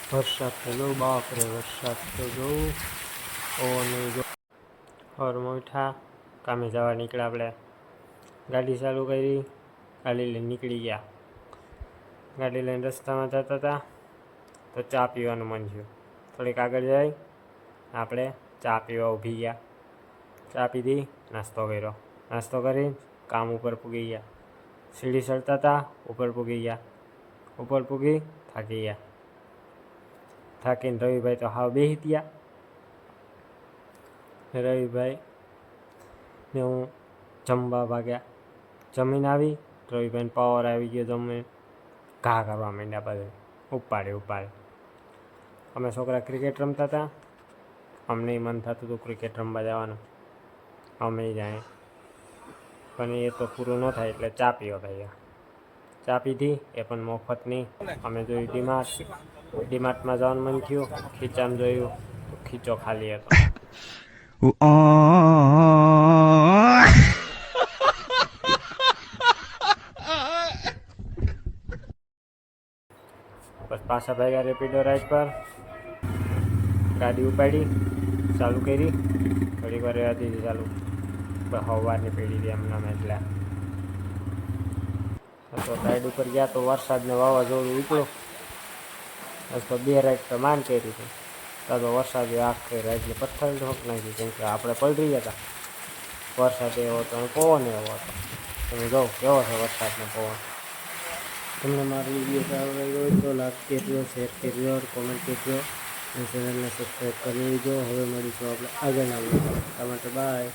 વરસાદ તો જો બાપ રે, વરસાદ તો જોઉં ઓને જો હર મોઠા કામે જવા નીકળ્યા. આપણે ગાડી ચાલુ કરી, ગાડી લઈને નીકળી ગયા. ગાડી લઈને રસ્તામાં જતા હતા તો ચા પીવાનું મન થયું. થોડીક આગળ જાય આપણે ચા પીવા ઊભી ગયા. ચા પીધી, નાસ્તો કર્યો. નાસ્તો કરી કામ ઉપર પૂગી ગયા. સીડી ચડતા હતા, ઉપર પૂગી ગયા. ઉપર પૂગી થાકી ગયા. થાકીને રવિભાઈ તો હાવ બેસી ગયા. રવિભાઈ ને હું જમવા ભાગ્યા. જમીને આવી, રવિભાઈને પાવર આવી ગયો. જમીને ઘા કરવા માંડ્યા. બધે ઉપાડે. અમે છોકરા ક્રિકેટ રમતા હતા. અમને મન થતું હતું ક્રિકેટ રમવા જવાનું. અમે જાય પણ એ તો પૂરું ન થાય એટલે ચા પીવા ભાઈ. ચા પીધી, એ પણ મફતની. અમે જોયું ડીમાર્ટમાં જવાનું મન થયું. ખીચામાં જોયું તો ખીચો ખાલી હતો. બસ પાછા ભાગ્યા રેપિડો રાઈડ પર. ગાડી ઉપાડી, ચાલુ કરી. થોડીક વાર રહેવા દીધી ચાલુ. સવારની પેઢી હતી એમનામ. એટલે તો રાઈડ ઉપર ગયા તો વરસાદને વાવાઝોડું નીકળ્યું. બસ તો 2 રાઈડ તો માંડ કરી હતી. તો વરસાદ આખી રાઈડને પથ્થર ઠોક નાખી, કેમ કે આપણે પલળી ગયા હતા. વરસાદ એવો હતો અને પવન એવો હતો. તમે જો કેવો છે વરસાદનો પવન. તમને મારો વિડીયો સારો લાગ્યો હોય તો લાઈક કરજો, શેર કરજો, કોમેન્ટ કરજો અને ચેનલને સબસ્ક્રાઈબ કરી લેજો. હવે મળીશું આપણે આગળના વિડીયો. તમારા માટે બાય.